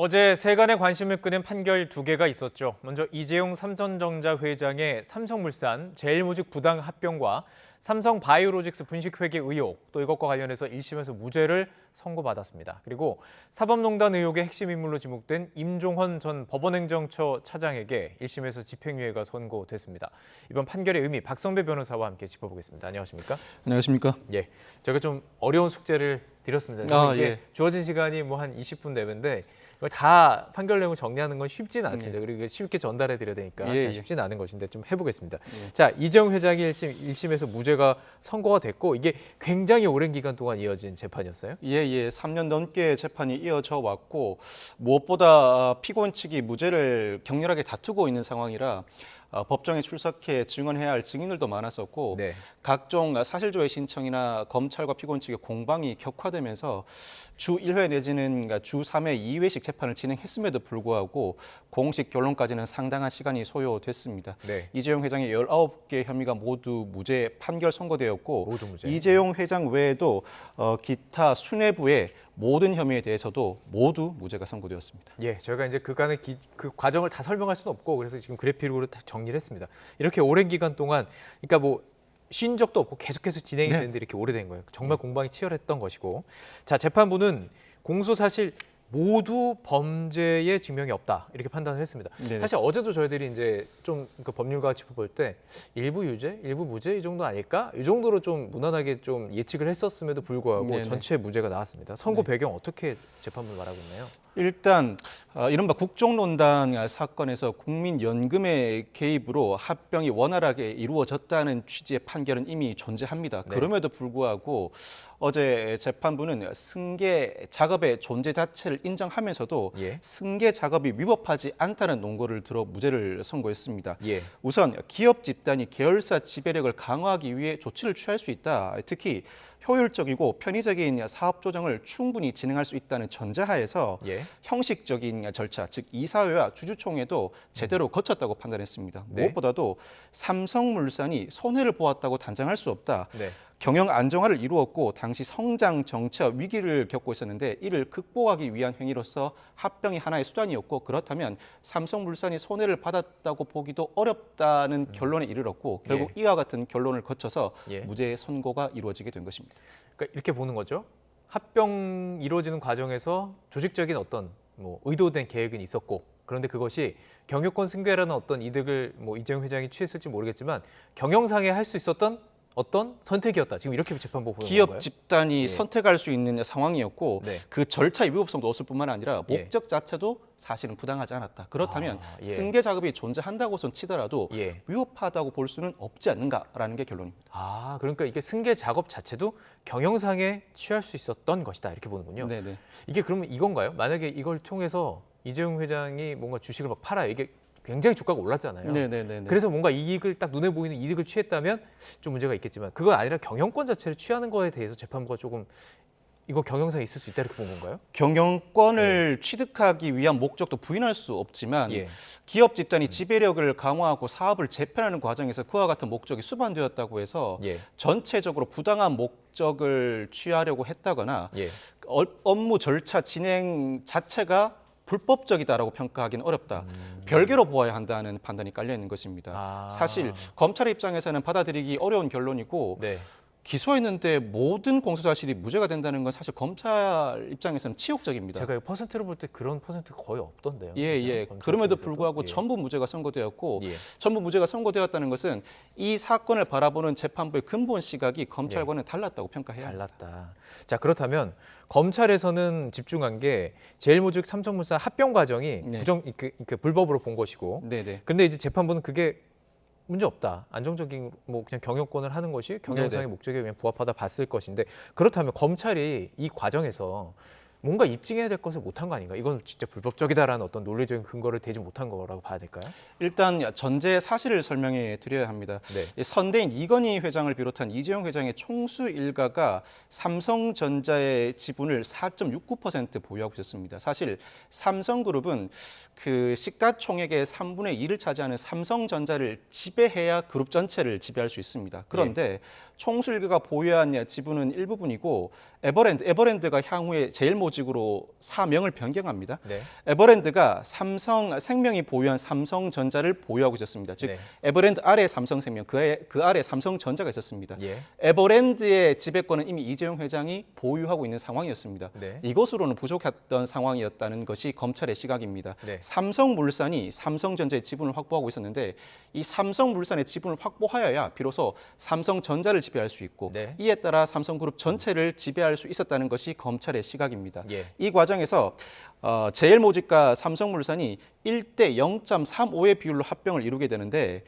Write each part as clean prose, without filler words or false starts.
어제 세간의 관심을 끄는 판결 두 개가 있었죠. 먼저 이재용 삼성전자 회장의 삼성물산 제일모직 부당 합병과 삼성바이오로직스 분식회계 의혹, 또 이것과 관련해서 1심에서 무죄를 선고받았습니다. 그리고 사법농단 의혹의 핵심 인물로 지목된 임종헌 전 법원행정처 차장에게 1심에서 집행유예가 선고됐습니다. 이번 판결의 의미 박성배 변호사와 함께 짚어보겠습니다. 안녕하십니까? 안녕하십니까? 예, 제가 좀 어려운 숙제를 드렸습니다. 이게 주어진 시간이 뭐 한 20분 내외인데 이걸 다 판결 내용을 정리하는 건 쉽지는 않습니다. 그리고 쉽게 전달해 드려야 되니까 잘 쉽지는 않은 것인데 좀 해보겠습니다. 자, 이재용 회장이 1심에서 무죄가 선고가 됐고 이게 굉장히 오랜 기간 동안 이어진 재판이었어요? 예, 3년 넘게 재판이 이어져 왔고 무엇보다 피고인 측이 무죄를 격렬하게 다투고 있는 상황이라 법정에 출석해 증언해야 할 증인들도 많았었고 네. 각종 사실조회 신청이나 검찰과 피고인 측의 공방이 격화되면서 주 1회 내지는 주 3회 2회씩 재판을 진행했음에도 불구하고 공식 결론까지는 상당한 시간이 소요됐습니다. 네. 이재용 회장의 19개 혐의가 모두 무죄 판결 선고되었고 모두 무죄. 이재용 회장 외에도 기타 수뇌부의 모든 혐의에 대해서도 모두 무죄가 선고되었습니다. 예, 저희가 이제 그간의 그 과정을 다 설명할 수는 없고 그래서 지금 그래픽으로 다 정리를 했습니다. 이렇게 오랜 기간 동안, 그러니까 뭐 쉰 적도 없고 계속해서 진행이 되는데 이렇게 오래된 거예요. 정말 공방이 치열했던 것이고, 자, 재판부는 공소 사실 모두 범죄의 증명이 없다 이렇게 판단을 했습니다. 네네. 사실 어제도 저희들이 이제 좀 그 법률가 짚어볼 때 일부 유죄, 일부 무죄 이 정도 아닐까? 이 정도로 좀 무난하게 좀 예측을 했었음에도 불구하고 네네. 전체 무죄가 나왔습니다. 선고 배경 어떻게 재판부는 말하고 있나요? 일단 이른바 국정농단 사건에서 국민연금의 개입으로 합병이 원활하게 이루어졌다는 취지의 판결은 이미 존재합니다. 네. 그럼에도 불구하고 어제 재판부는 승계 작업의 존재 자체를 인정하면서도 예. 승계 작업이 위법하지 않다는 논거를 들어 무죄를 선고했습니다. 예. 우선 기업 집단이 계열사 지배력을 강화하기 위해 조치를 취할 수 있다. 특히 효율적이고 편의적인 사업 조정을 충분히 진행할 수 있다는 전제하에서 예. 형식적인 절차, 즉 이사회와 주주총회도 제대로 거쳤다고 판단했습니다. 네. 무엇보다도 삼성물산이 손해를 보았다고 단정할 수 없다. 네. 경영 안정화를 이루었고 당시 성장 정체와 위기를 겪고 있었는데 이를 극복하기 위한 행위로서 합병이 하나의 수단이었고 그렇다면 삼성물산이 손해를 받았다고 보기도 어렵다는 결론에 이르렀고 결국 이와 같은 결론을 거쳐서 무죄 선고가 이루어지게 된 것입니다. 그러니까 이렇게 보는 거죠. 합병 이루어지는 과정에서 조직적인 어떤 뭐 의도된 계획은 있었고 그런데 그것이 경영권 승계라는 어떤 이득을 뭐 이재용 회장이 취했을지 모르겠지만 경영상에 할 수 있었던 어떤 선택이었다. 지금 이렇게 재판부 보는 기업 건가요? 집단이 선택할 수 있는 상황이었고 네. 그 절차의 위법성도 없을 뿐만 아니라 목적 자체도 사실은 부당하지 않았다. 그렇다면 승계 작업이 존재한다고선 치더라도 위법하다고 볼 수는 없지 않는가라는 게 결론입니다. 아, 그러니까 이게 승계 작업 자체도 경영상에 취할 수 있었던 것이다. 이렇게 보는군요. 네네. 이게 그러면 이건가요? 만약에 이걸 통해서 이재용 회장이 뭔가 주식을 막 팔아요. 이게 굉장히 주가가 올랐잖아요. 네네네. 그래서 뭔가 이익을 딱 눈에 보이는 이득을 취했다면 좀 문제가 있겠지만 그건 아니라 경영권 자체를 취하는 거에 대해서 재판부가 조금 이거 경영상에 있을 수 있다 이렇게 본 건가요? 경영권을 취득하기 위한 목적도 부인할 수 없지만 기업 집단이 지배력을 강화하고 사업을 재편하는 과정에서 그와 같은 목적이 수반되었다고 해서 전체적으로 부당한 목적을 취하려고 했다거나 업무 절차 진행 자체가 불법적이다라고 평가하기는 어렵다. 별개로 보아야 한다는 판단이 깔려 있는 것입니다. 사실 검찰의 입장에서는 받아들이기 어려운 결론이고 기소했는데 모든 공소 사실이 무죄가 된다는 건 사실 검찰 입장에서는 치욕적입니다. 제가 퍼센트로 볼 때 그런 퍼센트가 거의 없던데요. 그럼에도 불구하고 전부 무죄가 선고되었고 전부 무죄가 선고되었다는 것은 이 사건을 바라보는 재판부의 근본 시각이 검찰과는 달랐다고 평가해야 합니다. 달랐다. 자, 그렇다면 검찰에서는 집중한 게 제일모직 삼성물산 합병 과정이 불법으로 본 것이고 근데 이제 재판부는 그게 문제 없다. 안정적인 뭐 그냥 경영권을 하는 것이 경영상의 목적에 그냥 부합하다 봤을 것인데 그렇다면 검찰이 이 과정에서 뭔가 입증해야 될 것을 못한 거 아닌가? 이건 진짜 불법적이다라는 어떤 논리적인 근거를 대지 못한 거라고 봐야 될까요? 일단 전제 사실을 설명해 드려야 합니다. 선대인 이건희 회장을 비롯한 이재용 회장의 총수 일가가 삼성전자의 지분을 4.69% 보유하고 있었습니다. 사실 삼성그룹은 그 시가총액의 3분의 2를 차지하는 삼성전자를 지배해야 그룹 전체를 지배할 수 있습니다. 그런데 총수 일가가 보유한 지분은 일부분이고 에버랜드가 향후에 제일모직 제일모직으로 사명을 변경합니다. 네. 에버랜드가 삼성생명이 보유한 삼성전자를 보유하고 있었습니다. 즉 네. 에버랜드 아래 삼성생명, 그 아래 삼성전자가 있었습니다. 예. 에버랜드의 지배권은 이미 이재용 회장이 보유하고 있는 상황이었습니다. 네. 이것으로는 부족했던 상황이었다는 것이 검찰의 시각입니다. 네. 삼성물산이 삼성전자의 지분을 확보하고 있었는데 이 삼성물산의 지분을 확보하여야 비로소 삼성전자를 지배할 수 있고 네. 이에 따라 삼성그룹 전체를 지배할 수 있었다는 것이 검찰의 시각입니다. 예. 이 과정에서 제일모직과 삼성물산이 1대 0.35의 비율로 합병을 이루게 되는데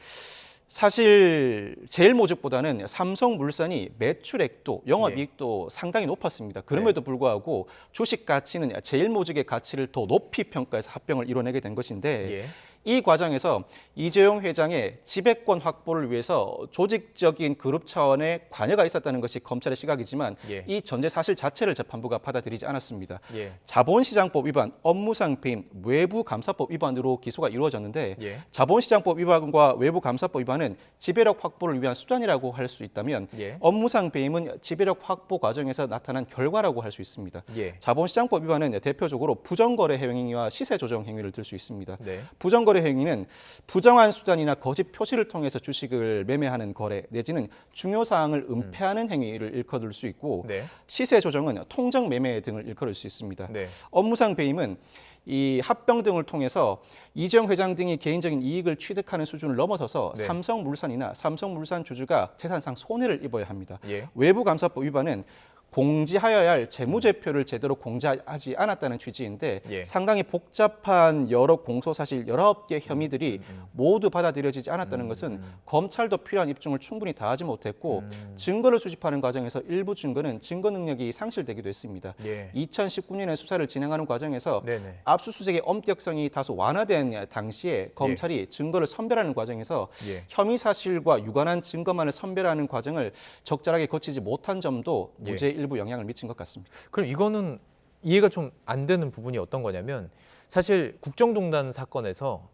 사실 제일모직보다는 삼성물산이 매출액도 영업이익도 상당히 높았습니다. 그럼에도 불구하고 주식 가치는 제일모직의 가치를 더 높이 평가해서 합병을 이뤄내게 된 것인데 예. 이 과정에서 이재용 회장의 지배권 확보를 위해서 조직적인 그룹 차원의 관여가 있었다는 것이 검찰의 시각이지만 예. 이 전제 사실 자체를 재판부가 받아들이지 않았습니다. 예. 자본시장법 위반, 업무상 배임, 외부감사법 위반으로 기소가 이루어졌는데 예. 자본시장법 위반과 외부감사법 위반은 지배력 확보를 위한 수단이라고 할 수 있다면 예. 업무상 배임은 지배력 확보 과정에서 나타난 결과라고 할 수 있습니다. 예. 자본시장법 위반은 대표적으로 부정거래 행위와 시세 조정 행위를 들 수 있습니다. 네. 부정거래 행위는 부정한 수단이나 거짓 표시를 통해서 주식을 매매하는 거래 내지는 중요 사항을 은폐하는 행위를 일컬을 수 있고 네. 시세 조정은 통정 매매 등을 일컬을 수 있습니다. 네. 업무상 배임은 이 합병 등을 통해서 이재용 회장 등이 개인적인 이익을 취득하는 수준을 넘어서서 네. 삼성물산이나 삼성물산 주주가 재산상 손해를 입어야 합니다. 예. 외부감사법 위반은 공지하여야 할 재무제표를 제대로 공지하지 않았다는 취지인데 예. 상당히 복잡한 여러 공소사실 19개 혐의들이 모두 받아들여지지 않았다는 것은 검찰도 필요한 입증을 충분히 다하지 못했고 증거를 수집하는 과정에서 일부 증거는 증거 능력이 상실되기도 했습니다. 예. 2019년에 수사를 진행하는 과정에서 네네. 압수수색의 엄격성이 다소 완화된 당시에 검찰이 증거를 선별하는 과정에서 예. 혐의 사실과 유관한 증거만을 선별하는 과정을 적절하게 거치지 못한 점도 예. 무죄의 일부 영향을 미친 것 같습니다. 그럼 이거는 이해가 좀 안 되는 부분이 어떤 거냐면 사실 국정농단 사건에서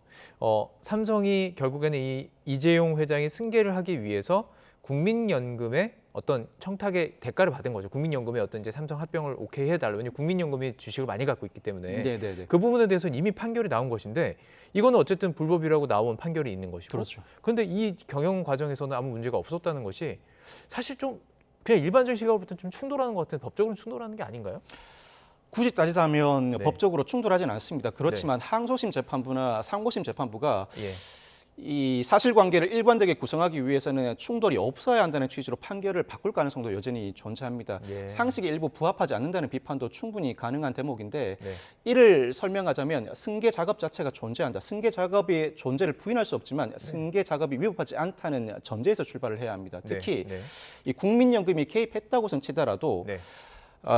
삼성이 결국에는 이 이재용 회장이 승계를 하기 위해서 국민연금의 어떤 청탁의 대가를 받은 거죠. 국민연금의 어떤 이제 삼성 합병을 오케이 해달라. 왜냐하면 국민연금이 주식을 많이 갖고 있기 때문에 네네네. 그 부분에 대해서는 이미 판결이 나온 것인데 이거는 어쨌든 불법이라고 나온 판결이 있는 것이고. 그렇죠. 그런데 이 경영 과정에서는 아무 문제가 없었다는 것이 사실 좀 그냥 일반적인 시각으로부터 좀 충돌하는 것 같은 법적으로 충돌하는 게 아닌가요? 굳이 따지자면 네. 법적으로 충돌하지는 않습니다. 그렇지만 항소심 재판부나 상고심 재판부가 예. 이 사실관계를 일관되게 구성하기 위해서는 충돌이 없어야 한다는 취지로 판결을 바꿀 가능성도 여전히 존재합니다. 예. 상식에 일부 부합하지 않는다는 비판도 충분히 가능한 대목인데 네. 이를 설명하자면 승계 작업 자체가 존재한다. 승계 작업의 존재를 부인할 수 없지만 승계 작업이 위법하지 않다는 전제에서 출발을 해야 합니다. 특히 네. 이 국민연금이 개입했다고선 치더라도 네.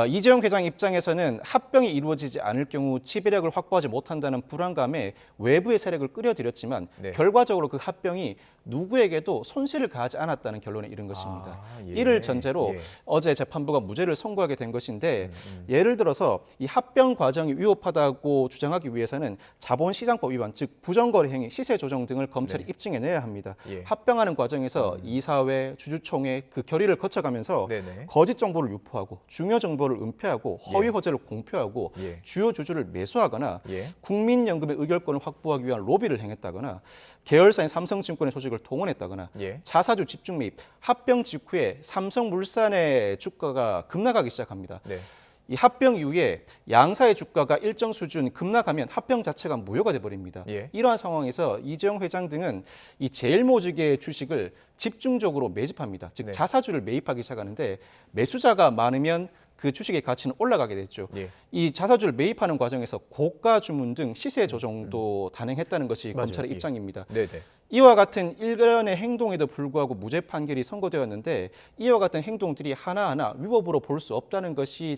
이재용 회장 입장에서는 합병이 이루어지지 않을 경우 지배력을 확보하지 못한다는 불안감에 외부의 세력을 끌어들였지만 네. 결과적으로 그 합병이 누구에게도 손실을 가하지 않았다는 결론에 이른 것입니다. 예. 이를 전제로 예. 어제 재판부가 무죄를 선고하게 된 것인데 예를 들어서 이 합병 과정이 위법하다고 주장하기 위해서는 자본시장법 위반, 즉 부정거래 행위, 시세 조정 등을 검찰이 네. 입증해내야 합니다. 예. 합병하는 과정에서 이사회, 주주총회 그 결의를 거쳐가면서 네네. 거짓 정보를 유포하고 중요 정보를 은폐하고 허위 허재를 공표하고 예. 주요 주주를 매수하거나 예. 국민연금의 의결권을 확보하기 위한 로비를 행했다거나 계열사인 삼성증권의 조직을 동원했다거나 예. 자사주 집중 매입, 합병 직후에 삼성물산의 주가가 급락하기 시작합니다. 네. 이 합병 이후에 양사의 주가가 일정 수준 급락하면 합병 자체가 무효가 돼버립니다. 예. 이러한 상황에서 이재용 회장 등은 이 제일모직의 주식을 집중적으로 매집합니다. 즉 네. 자사주를 매입하기 시작하는데 매수자가 많으면 그 주식의 가치는 올라가게 됐죠. 예. 이 자사주를 매입하는 과정에서 고가 주문 등 시세 조정도 단행했다는 것이 맞아요. 검찰의 예. 입장입니다. 네네. 이와 같은 일련의 행동에도 불구하고 무죄 판결이 선고되었는데 이와 같은 행동들이 하나하나 위법으로 볼 수 없다는 것이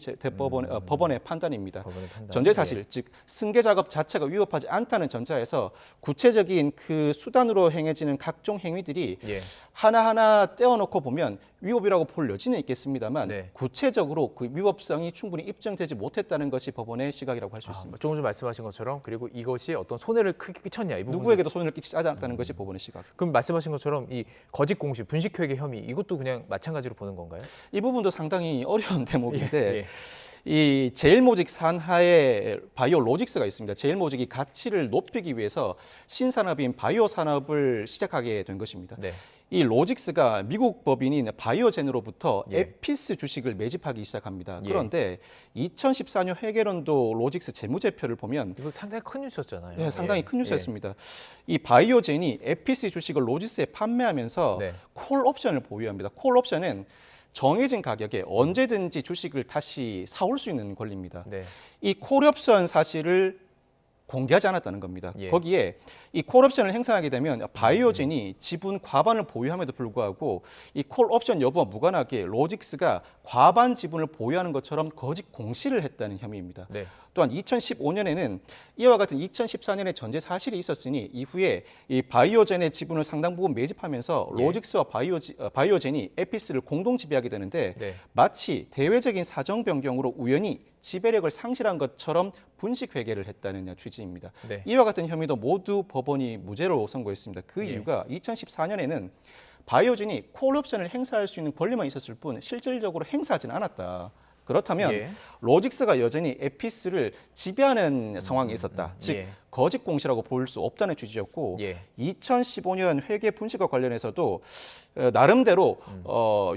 법원의 판단입니다. 법원의 판단. 전제 사실, 즉 승계 작업 자체가 위법하지 않다는 전제하에서 구체적인 그 수단으로 행해지는 각종 행위들이 예. 하나하나 떼어놓고 보면 위법이라고 볼 여지는 있겠습니다만 네. 구체적으로 그 위법성이 충분히 입증되지 못했다는 것이 법원의 시각이라고 할 수 있습니다. 조금 전 말씀하신 것처럼 그리고 이것이 어떤 손해를 크게 끼쳤냐 이 부분. 누구에게도 손해를 끼치지 않았다는 것이 법원의 시각. 그럼 말씀하신 것처럼 이 거짓 공시, 분식회계 혐의 이것도 그냥 마찬가지로 보는 건가요? 이 부분도 상당히 어려운 대목인데 예. 이 제일모직 산하에 바이오로직스가 있습니다. 제일모직이 가치를 높이기 위해서 신산업인 바이오 산업을 시작하게 된 것입니다. 네. 이 로직스가 미국 법인인 바이오젠으로부터 에피스 주식을 매집하기 시작합니다. 그런데 2014년 회계연도 로직스 재무제표를 보면 이거 상당히 큰 뉴스였잖아요. 네, 상당히 큰 뉴스였습니다. 이 바이오젠이 에피스 주식을 로직스에 판매하면서 콜 옵션을 보유합니다. 콜 옵션은 정해진 가격에 언제든지 주식을 다시 사올 수 있는 권리입니다. 이 콜옵션 사실을 공개하지 않았다는 겁니다. 거기에 이 콜옵션을 행사하게 되면 바이오젠이 지분 과반을 보유함에도 불구하고 이 콜옵션 여부와 무관하게 로직스가 과반 지분을 보유하는 것처럼 거짓 공시를 했다는 혐의입니다. 또한 2015년에는 이와 같은 2014년에 전제 사실이 있었으니 이후에 이 바이오젠의 지분을 상당 부분 매집하면서 로직스와 바이오젠이 에피스를 공동 지배하게 되는데 마치 대외적인 사정 변경으로 우연히 지배력을 상실한 것처럼 분식 회계를 했다는 취지입니다. 이와 같은 혐의도 모두 법원이 무죄로 선고했습니다. 그 이유가 2014년에는 바이오젠이 콜옵션을 행사할 수 있는 권리만 있었을 뿐 실질적으로 행사하지는 않았다. 그렇다면 로직스가 여전히 에피스를 지배하는 상황에 있었다. 즉 거짓 공시라고 볼 수 없다는 취지였고 2015년 회계 분식과 관련해서도 나름대로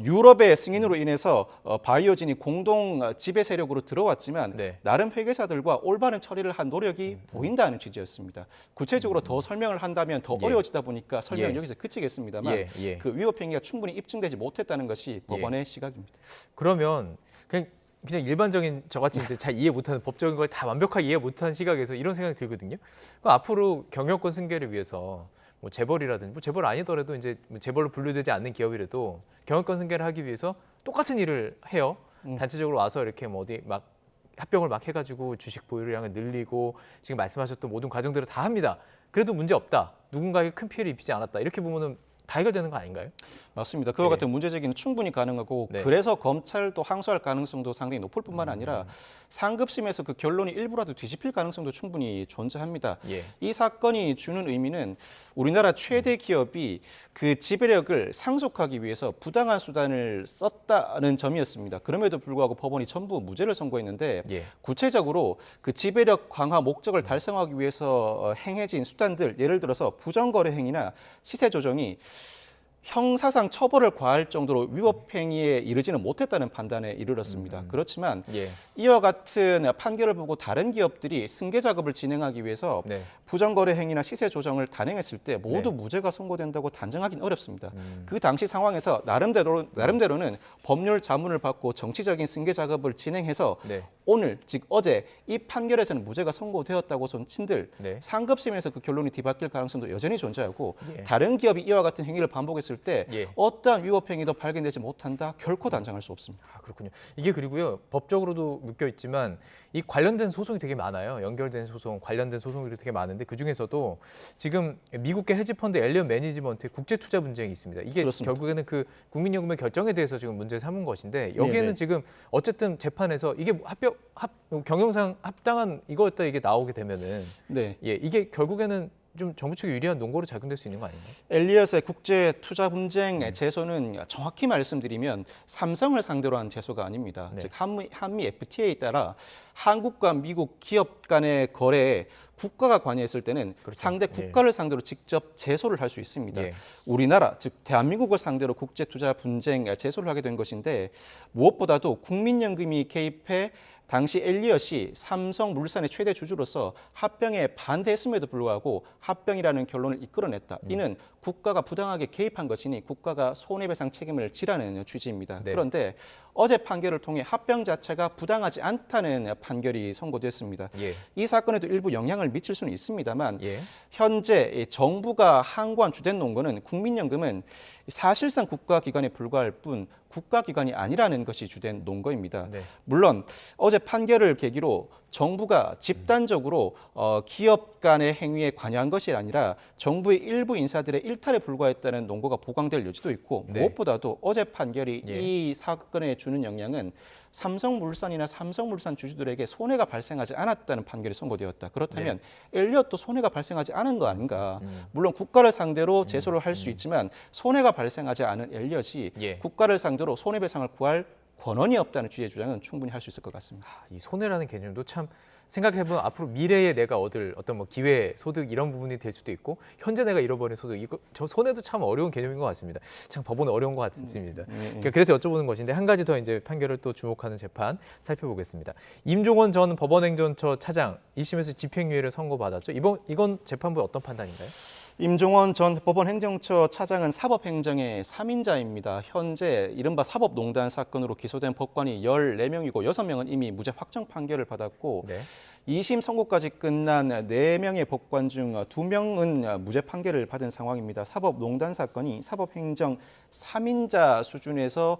유럽의 승인으로 인해서 바이오젠이 공동 지배 세력으로 들어왔지만 나름 회계사들과 올바른 처리를 한 노력이 보인다는 취지였습니다. 구체적으로 더 설명을 한다면 더 어려워지다 보니까 설명은 여기서 그치겠습니다만 그 위법 행위가 충분히 입증되지 못했다는 것이 법원의 시각입니다. 그러면 그냥 일반적인 저같이 이제 잘 이해 못하는 법적인 걸 다 완벽하게 이해 못하는 시각에서 이런 생각이 들거든요. 그럼 앞으로 경영권 승계를 위해서 뭐 재벌이라든지 뭐 재벌 아니더라도 이제 재벌로 분류되지 않는 기업이라도 경영권 승계를 하기 위해서 똑같은 일을 해요. 단체적으로 와서 이렇게 뭐 어디 막 합병을 막 해가지고 주식 보유량을 늘리고 지금 말씀하셨던 모든 과정들을 다 합니다. 그래도 문제 없다. 누군가에게 큰 피해를 입히지 않았다. 이렇게 보면은 다 해결되는 거 아닌가요? 맞습니다. 그와 같은 문제 제기는 충분히 가능하고 그래서 검찰도 항소할 가능성도 상당히 높을 뿐만 아니라 상급심에서 그 결론이 일부라도 뒤집힐 가능성도 충분히 존재합니다. 이 사건이 주는 의미는 우리나라 최대 기업이 그 지배력을 상속하기 위해서 부당한 수단을 썼다는 점이었습니다. 그럼에도 불구하고 법원이 전부 무죄를 선고했는데 구체적으로 그 지배력 강화 목적을 달성하기 위해서 행해진 수단들, 예를 들어서 부정거래 행위나 시세 조정이 형사상 처벌을 과할 정도로 위법 행위에 이르지는 못했다는 판단에 이르렀습니다. 그렇지만 이와 같은 판결을 보고 다른 기업들이 승계 작업을 진행하기 위해서 부정거래 행위나 시세 조정을 단행했을 때 모두 무죄가 선고된다고 단정하기는 어렵습니다. 그 당시 상황에서 나름대로는 법률 자문을 받고 정치적인 승계 작업을 진행해서 오늘 즉 어제 이 판결에서는 무죄가 선고되었다고 손친들 상급심에서 그 결론이 뒤바뀔 가능성도 여전히 존재하고 다른 기업이 이와 같은 행위를 반복했을 때 어떠한 위법 행위도 발견되지 못한다 결코 단정할 수 없습니다. 그렇군요. 이게 그리고요 법적으로도 묶여 있지만 이 관련된 소송이 되게 많아요. 연결된 소송, 관련된 소송들이 되게 많은데 그 중에서도 지금 미국계 헤지펀드 엘리엇 매니지먼트의 국제 투자 분쟁이 있습니다. 이게 그렇습니다. 결국에는 그 국민연금의 결정에 대해서 지금 문제 삼은 것인데 여기에는 지금 어쨌든 재판에서 이게 경영상 합당한 이거였다 이게 나오게 되면은 이게 결국에는 좀 정부 측이 유리한 논거로 작용될 수 있는 거 아닌가요? 엘리엇의 국제 투자 분쟁 제소는 정확히 말씀드리면 삼성을 상대로 한 제소가 아닙니다. 즉 한미 FTA에 따라 한국과 미국 기업 간의 거래에 국가가 관여했을 때는 상대 국가를 상대로 직접 제소를 할 수 있습니다. 우리나라 즉 대한민국을 상대로 국제 투자 분쟁 제소를 하게 된 것인데 무엇보다도 국민연금이 개입해 당시 엘리엇이 삼성물산의 최대 주주로서 합병에 반대했음에도 불구하고 합병이라는 결론을 이끌어냈다. 이는 국가가 부당하게 개입한 것이니 국가가 손해배상 책임을 지라는 취지입니다. 그런데 어제 판결을 통해 합병 자체가 부당하지 않다는 판결이 선고됐습니다. 이 사건에도 일부 영향을 미칠 수는 있습니다만 현재 정부가 항고한 주된 논거는 국민연금은 사실상 국가기관에 불과할 뿐 국가기관이 아니라는 것이 주된 논거입니다. 물론 어제 판결을 계기로 정부가 집단적으로 기업 간의 행위에 관여한 것이 아니라 정부의 일부 인사들의 일탈에 불과했다는 논거가 보강될 여지도 있고 무엇보다도 어제 판결이 이 사건에 주는 영향은 삼성물산이나 삼성물산 주주들에게 손해가 발생하지 않았다는 판결이 선고되었다. 그렇다면 엘리엇도 손해가 발생하지 않은 거 아닌가. 물론 국가를 상대로 제소를 할 수 있지만 손해가 발생하지 않은 엘리엇이 국가를 상대로 손해배상을 구할 권한이 없다는 취지의 주장은 충분히 할 수 있을 것 같습니다. 이 손해라는 개념도 참 생각해보면 앞으로 미래에 내가 얻을 어떤 뭐 기회, 소득 이런 부분이 될 수도 있고 현재 내가 잃어버린 소득 이거 저 손해도 참 어려운 개념인 것 같습니다. 참 법은 어려운 것 같습니다. 그래서 여쭤보는 것인데 한 가지 더 이제 판결을 또 주목하는 재판 살펴보겠습니다. 임종원 전 법원행정처 차장 1심에서 집행유예를 선고받았죠. 이건 재판부의 어떤 판단인가요? 임종원 전 법원행정처 차장은 사법행정의 3인자입니다. 현재 이른바 사법농단 사건으로 기소된 법관이 14명이고 6명은 이미 무죄 확정 판결을 받았고 네. 2심 선고까지 끝난 4명의 법관 중 2명은 무죄 판결을 받은 상황입니다. 사법농단 사건이 사법행정 3인자 수준에서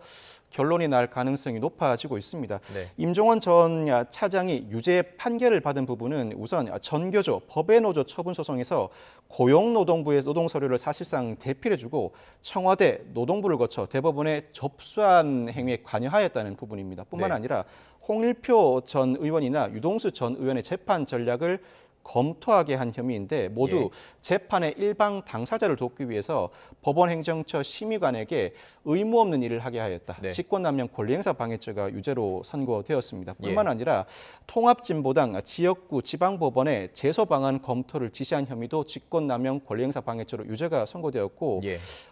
결론이 날 가능성이 높아지고 있습니다. 네. 임종원 전 차장이 유죄 판결을 받은 부분은 우선 전교조, 법외노조 처분 소송에서 고용노동부의 노동서류를 사실상 대필해주고 청와대, 노동부를 거쳐 대법원에 접수한 행위에 관여하였다는 부분입니다. 뿐만 네. 아니라 홍일표 전 의원이나 유동수 전 의원의 재판 전략을 검토하게 한 혐의인데 모두 재판의 일방 당사자를 돕기 위해서 법원행정처 심의관에게 의무 없는 일을 하게 하였다. 네. 직권남용 권리행사 방해죄가 유죄로 선고되었습니다. 뿐만 아니라 통합진보당 지역구 지방법원에 제소 방안 검토를 지시한 혐의도 직권남용 권리행사 방해죄로 유죄가 선고되었고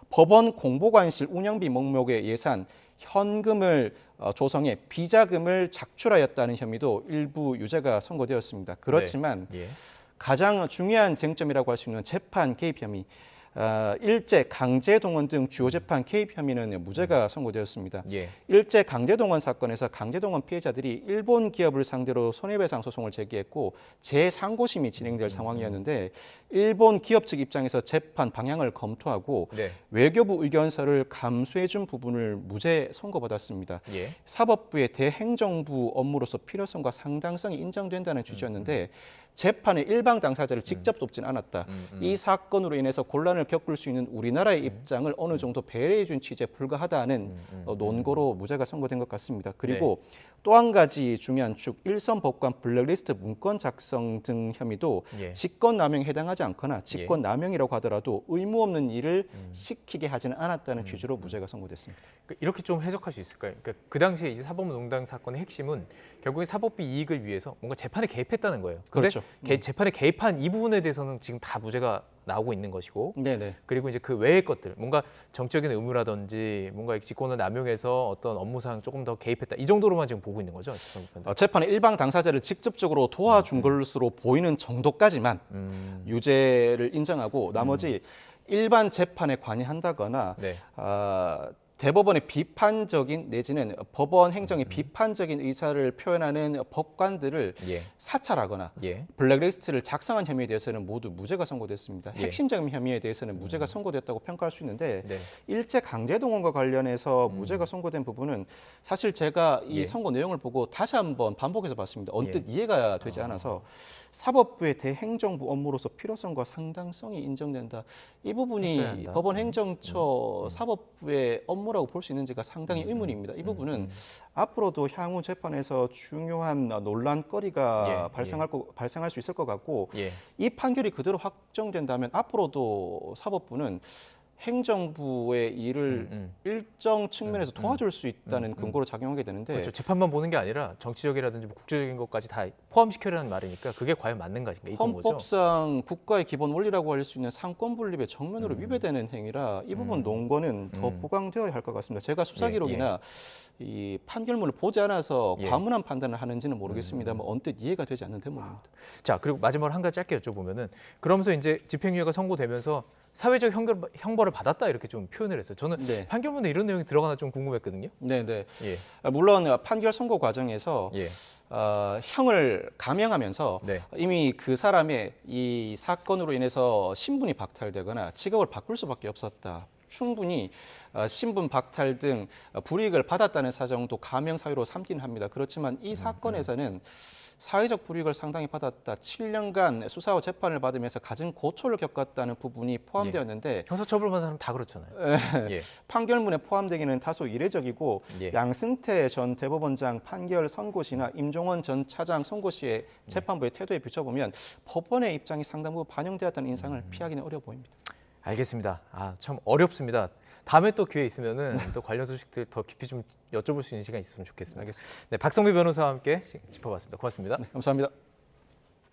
법원 공보관실 운영비 목록의 예산 현금을 조성해 비자금을 작출하였다는 혐의도 일부 유죄가 선고되었습니다. 그렇지만 가장 중요한 쟁점이라고 할 수 있는 재판 개입 혐의, 일제 강제동원 등 주요 재판 개입 혐의는 무죄가 선고되었습니다. 일제 강제동원 사건에서 강제동원 피해자들이 일본 기업을 상대로 손해배상 소송을 제기했고 재상고심이 진행될 상황이었는데 일본 기업 측 입장에서 재판 방향을 검토하고 외교부 의견서를 감수해 준 부분을 무죄 선고받았습니다. 사법부의 대행정부 업무로서 필요성과 상당성이 인정된다는 취지였는데 재판의 일방 당사자를 직접 돕진 않았다. 이 사건으로 인해서 곤란을 겪을 수 있는 우리나라의 입장을 어느 정도 배려해 준 취지에 불과하다는 논거로 무죄가 선고된 것 같습니다. 그리고 또 한 가지 중요한 축, 일선 법관 블랙리스트 문건 작성 등 혐의도 직권남용에 해당하지 않거나 직권남용이라고 하더라도 의무 없는 일을 시키게 하지는 않았다는 취지로 무죄가 선고됐습니다. 이렇게 좀 해석할 수 있을까요? 그러니까 그 당시에 이제 사법농단 사건의 핵심은 결국에 사법비 이익을 위해서 뭔가 재판에 개입했다는 거예요. 그렇죠. 재판에 개입한 이 부분에 대해서는 지금 다 무죄가 나오고 있는 것이고, 그리고 이제 그 외의 것들, 뭔가 정적인 의무라든지 뭔가 직권을 남용해서 어떤 업무상 조금 더 개입했다 이 정도로만 지금 보고 있는 거죠. 재판의 일방 당사자를 직접적으로 도와준 것으로 보이는 정도까지만 유죄를 인정하고 나머지 일반 재판에 관여한다거나 대법원의 비판적인 내지는 법원 행정의 비판적인 의사를 표현하는 법관들을 사찰하거나 블랙리스트를 작성한 혐의에 대해서는 모두 무죄가 선고됐습니다. 핵심적인 혐의에 대해서는 무죄가 선고됐다고 평가할 수 있는데 일제 강제동원과 관련해서 무죄가 선고된 부분은 사실 제가 이 선고 내용을 보고 다시 한번 반복해서 봤습니다. 언뜻 이해가 되지 않아서 사법부의 대행정부 업무로서 필요성과 상당성이 인정된다. 이 부분이 법원 행정처 사법부의 업무라고 볼 수 있는지가 상당히 의문입니다. 이 부분은 앞으로도 향후 재판에서 중요한 논란거리가 발생할 수 있을 것 같고 이 판결이 그대로 확정된다면 앞으로도 사법부는 행정부의 일을 일정 측면에서 도와줄 수 있다는 근거로 작용하게 되는데 그렇죠. 재판만 보는 게 아니라 정치적이라든지 뭐 국제적인 것까지 다 포함시켜라는 말이니까 그게 과연 맞는 것인가 이건 거죠. 헌법상 국가의 기본 원리라고 할 수 있는 상권 분립의 정면으로 위배되는 행위라 이 부분 논거는 더 보강되어야 할 것 같습니다. 제가 수사 기록이나 이 판결문을 보지 않아서 과문한 판단을 하는지는 모르겠습니다만 언뜻 이해가 되지 않는 대목입니다. 자, 그리고 마지막으로 한 가지 짧게 여쭤보면은 그러면서 이제 집행유예가 선고되면서 사회적 형벌을 받았다 이렇게 좀 표현을 했어요. 저는 판결문에 이런 내용이 들어가나 좀 궁금했거든요. 물론 판결 선고 과정에서 형을 감형하면서 이미 그 사람의 이 사건으로 인해서 신분이 박탈되거나 직업을 바꿀 수밖에 없었다. 충분히 신분 박탈 등 불이익을 받았다는 사정도 감형 사유로 삼긴 합니다. 그렇지만 이 사건에서는 사회적 불이익을 상당히 받았다. 7년간 수사와 재판을 받으면서 가진 고초를 겪었다는 부분이 포함되었는데 형사처벌받는 사람 다 그렇잖아요. 판결문에 포함되기는 다소 이례적이고 양승태 전 대법원장 판결 선고시나 임종원 전 차장 선고시의 재판부의 태도에 비춰보면 법원의 입장이 상당 부분 반영되었다는 인상을 피하기는 어려워 보입니다. 알겠습니다. 참 어렵습니다. 다음에 또 기회 있으면은 또 관련 소식들 더 깊이 좀 여쭤볼 수 있는 시간 있으면 좋겠습니다. 알겠습니다. 네, 박성미 변호사와 함께 짚어봤습니다. 고맙습니다. 네, 감사합니다.